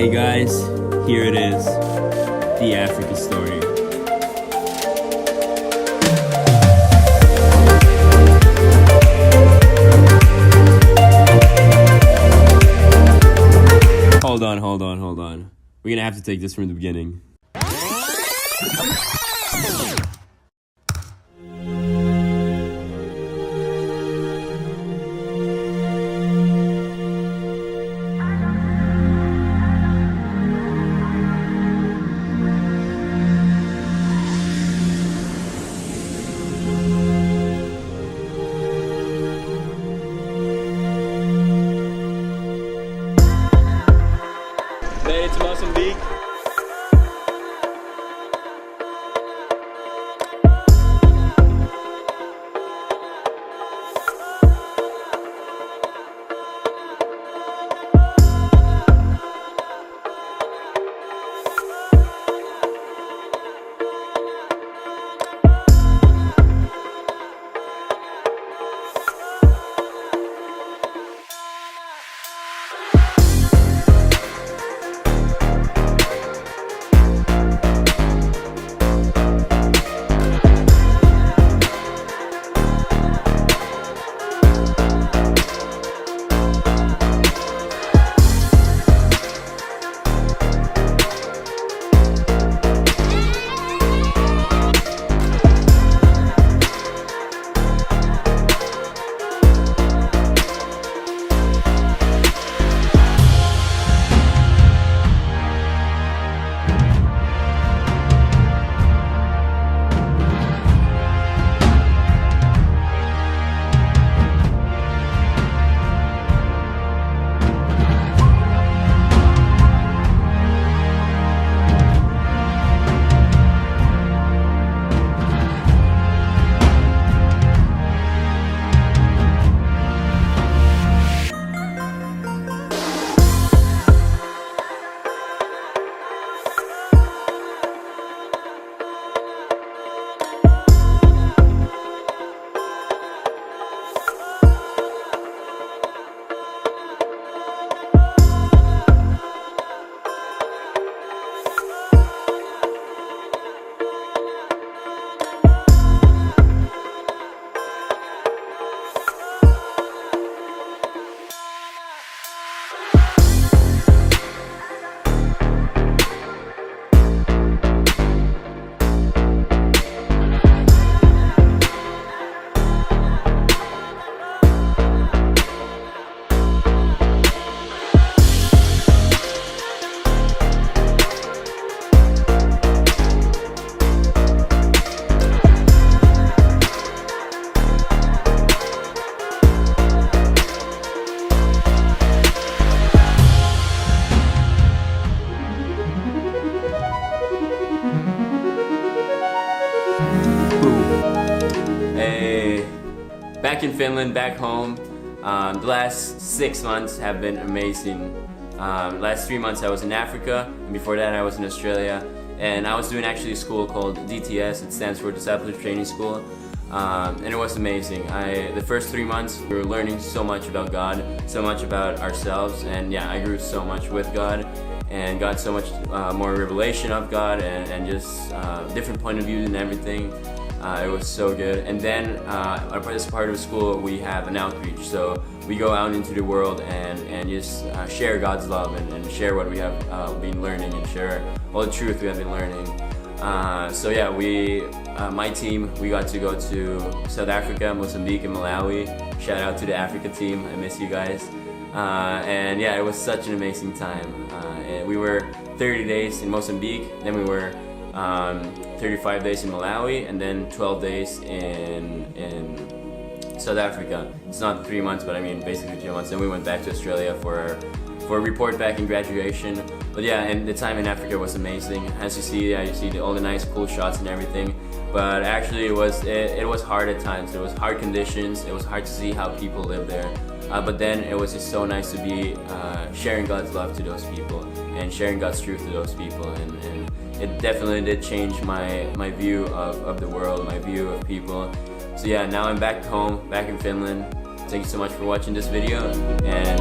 Hey guys, here it is, the Africa story. Hold on. We're gonna have to take this from the beginning. Made it to Mozambique. Hey, back in Finland, back home. The last 6 months have been amazing. Last 3 months I was in Africa, and before that I was in Australia. And I was doing actually a school called DTS, it stands for Discipleship Training School. And it was amazing. The first 3 months we were learning so much about God, so much about ourselves, and yeah, I grew so much with God and got so much more revelation of God and just different point of views and everything. It was so good. And then as part of school we have an outreach, so we go out into the world and just share God's love and share what we have been learning and share all the truth we have been learning. So yeah, my team, we got to go to South Africa, Mozambique and Malawi. Shout out to the Africa team, I miss you guys. And yeah, it was such an amazing time. We were 30 days in Mozambique, then we were 35 days in Malawi, and then 12 days in South Africa. It's not 3 months, but I mean basically 2 months. Then we went back to Australia for a report back in graduation. But yeah, and the time in Africa was amazing. As you see, yeah, you see all the nice cool shots and everything. But actually it was hard at times. It was hard conditions. It was hard to see how people live there. But then it was just so nice to be sharing God's love to those people and sharing God's truth to those people, and it definitely did change my view of the world, my view of people. So yeah, now I'm back home, back in Finland. Thank you so much for watching this video, and